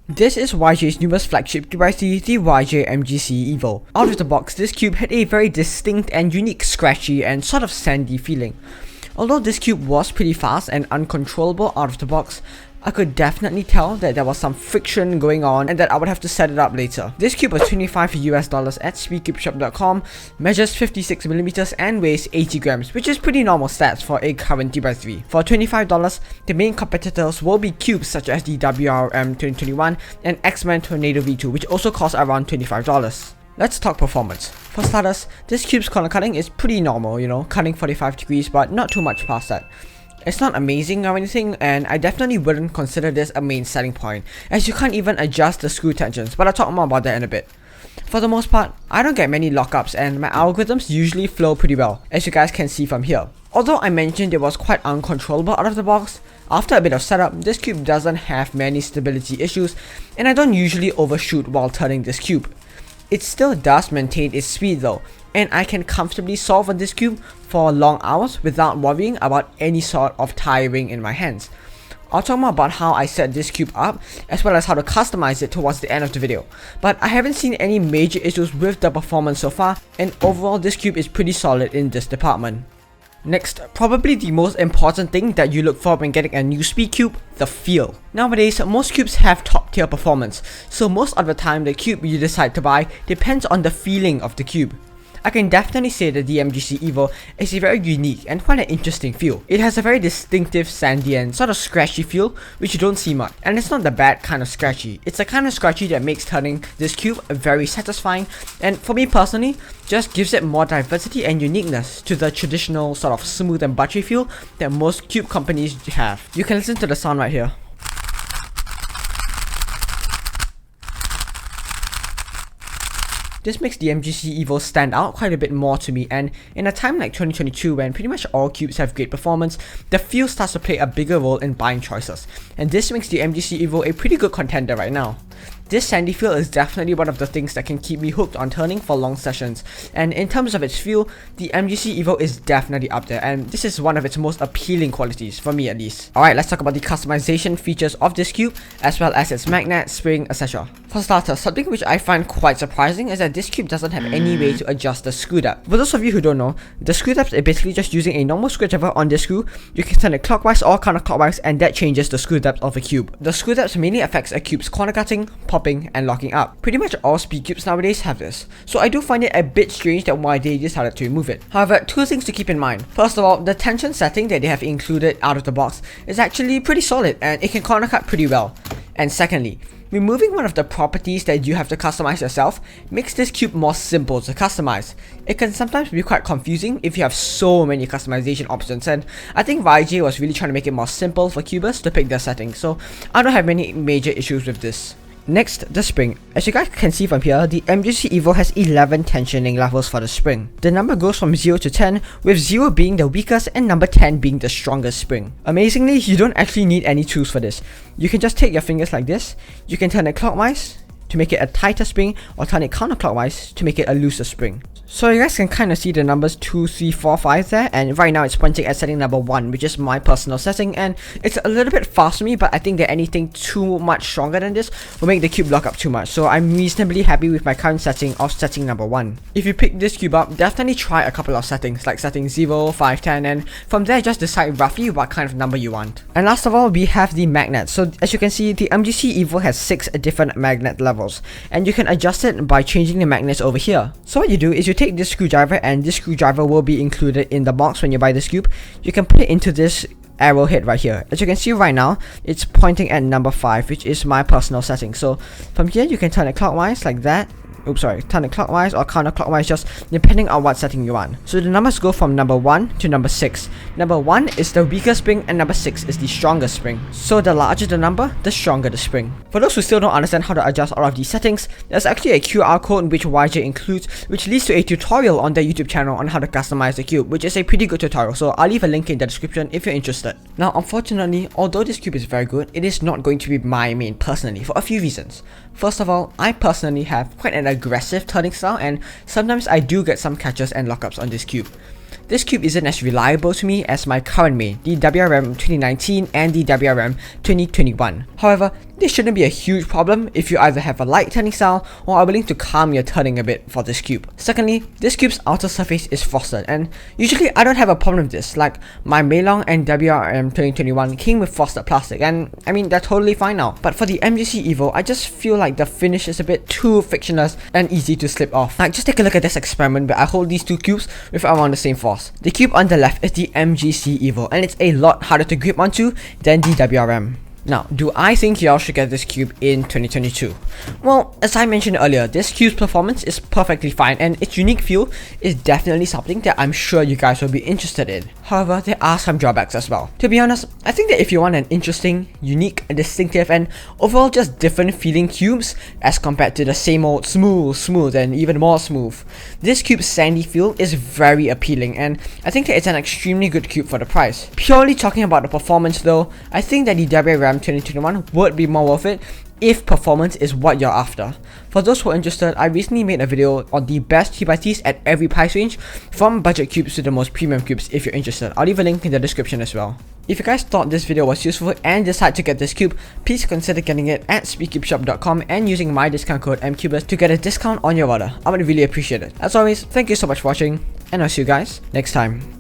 This is YJ's newest flagship Cuberzz, the YJ MGC EVO. Out of the box, this cube had a very distinct and unique scratchy and sort of sandy feeling. Although this cube was pretty fast and uncontrollable out of the box, I could definitely tell that there was some friction going on and that I would have to set it up later. This cube was $25 at speedcubeshop.com, measures 56mm and weighs 80 grams, which is pretty normal stats for a current Cuberzz V. For $25, the main competitors will be cubes such as the WRM 2021 and X-Men Tornado V2, which also cost around $25. Let's talk performance. For starters, this cube's corner cutting is pretty normal, cutting 45 degrees but not too much past that. It's not amazing or anything, and I definitely wouldn't consider this a main selling point, as you can't even adjust the screw tensions, but I'll talk more about that in a bit. For the most part, I don't get many lockups and my algorithms usually flow pretty well, as you guys can see from here. Although I mentioned it was quite uncontrollable out of the box, after a bit of setup, this cube doesn't have many stability issues, and I don't usually overshoot while turning this cube. It still does maintain its speed though, and I can comfortably solve on this cube for long hours without worrying about any sort of tiring in my hands. I'll talk more about how I set this cube up, as well as how to customize it towards the end of the video. But I haven't seen any major issues with the performance so far, and overall this cube is pretty solid in this department. Next, probably the most important thing that you look for when getting a new speed cube, the feel. Nowadays, most cubes have top tier performance, so most of the time the cube you decide to buy depends on the feeling of the cube. I can definitely say that the MGC EVO is a very unique and quite an interesting feel. It has a very distinctive sandy and sort of scratchy feel, which you don't see much. And it's not the bad kind of scratchy, it's the kind of scratchy that makes turning this cube very satisfying, and for me personally, just gives it more diversity and uniqueness to the traditional sort of smooth and buttery feel that most cube companies have. You can listen to the sound right here. This makes the MGC EVO stand out quite a bit more to me, and in a time like 2022 when pretty much all cubes have great performance, the feel starts to play a bigger role in buying choices, and this makes the MGC EVO a pretty good contender right now. This sandy feel is definitely one of the things that can keep me hooked on turning for long sessions, and in terms of its feel, the MGC EVO is definitely up there, and this is one of its most appealing qualities, for me at least. Alright, let's talk about the customization features of this cube, as well as its magnet, spring, etc. For starters, something which I find quite surprising is that this cube doesn't have any way to adjust the screw depth. For those of you who don't know, the screw depth is basically just using a normal screwdriver on this screw. You can turn it clockwise or counterclockwise, and that changes the screw depth of a cube. The screw depth mainly affects a cube's corner cutting, popping, and locking up. Pretty much all speed cubes nowadays have this, so I do find it a bit strange that why they decided to remove it. However, two things to keep in mind. First of all, the tension setting that they have included out of the box is actually pretty solid and it can corner cut pretty well. And secondly, removing one of the properties that you have to customize yourself makes this cube more simple to customize. It can sometimes be quite confusing if you have so many customization options, and I think YJ was really trying to make it more simple for cubers to pick their settings, so I don't have many major issues with this. Next, the spring. As you guys can see from here, the MGC EVO has 11 tensioning levels for the spring. The number goes from 0 to 10, with 0 being the weakest and number 10 being the strongest spring. Amazingly, you don't actually need any tools for this. You can just take your fingers like this, you can turn it clockwise to make it a tighter spring, or turn it counterclockwise to make it a looser spring. So you guys can kind of see the numbers 2, 3, 4, 5 there, and right now it's pointing at setting number 1, which is my personal setting, and it's a little bit fast for me, but I think that anything too much stronger than this will make the cube lock up too much, so I'm reasonably happy with my current setting of setting number 1. If you pick this cube up, definitely try a couple of settings, like setting 0, 5, 10, and from there just decide roughly what kind of number you want. And last of all, we have the magnet. So as you can see, the MGC EVO has 6 different magnet levels, and you can adjust it by changing the magnets over here. So what you do is you take this screwdriver, and this screwdriver will be included in the box when you buy this cube. You can put it into this arrowhead right here. As you can see right now, it's pointing at number 5, which is my personal setting. So from here you can turn it clockwise like that. Turn it clockwise or counterclockwise, just depending on what setting you want. So the numbers go from number 1 to number 6. Number 1 is the weakest spring and number 6 is the strongest spring. So the larger the number, the stronger the spring. For those who still don't understand how to adjust all of these settings, there's actually a QR code which YJ includes, which leads to a tutorial on their YouTube channel on how to customize the cube, which is a pretty good tutorial, so I'll leave a link in the description if you're interested. Now unfortunately, although this cube is very good, it is not going to be my main personally for a few reasons. First of all, I personally have quite an aggressive turning style, and sometimes I do get some catches and lockups on this cube. This cube isn't as reliable to me as my current main, the WRM 2019 and the WRM 2021. However, this shouldn't be a huge problem if you either have a light turning style or are willing to calm your turning a bit for this cube. Secondly, this cube's outer surface is frosted, and usually I don't have a problem with this. Like my Meilong and WRM 2021 came with frosted plastic, and I mean they're totally fine now. But for the MGC EVO, I just feel like the finish is a bit too frictionless and easy to slip off. Like just take a look at this experiment where I hold these two cubes with around the same force. The cube on the left is the MGC EVO, and it's a lot harder to grip onto than the WRM. Now, do I think y'all should get this cube in 2022? Well, as I mentioned earlier, this cube's performance is perfectly fine, and its unique feel is definitely something that I'm sure you guys will be interested in. However, there are some drawbacks as well. To be honest, I think that if you want an interesting, unique, distinctive, and overall just different feeling cubes as compared to the same old smooth, and even more smooth, this cube's sandy feel is very appealing, and I think that it's an extremely good cube for the price. Purely talking about the performance though, I think that the WRM 2021 would be more worth it if performance is what you're after. For those who are interested, I recently made a video on the best T at every price range, from budget cubes to the most premium cubes if you're interested. I'll leave a link in the description as well. If you guys thought this video was useful and decide to get this cube, please consider getting it at speedcubeshop.com and using my discount code MCuberzz to get a discount on your order. I would really appreciate it. As always, thank you so much for watching, and I'll see you guys next time.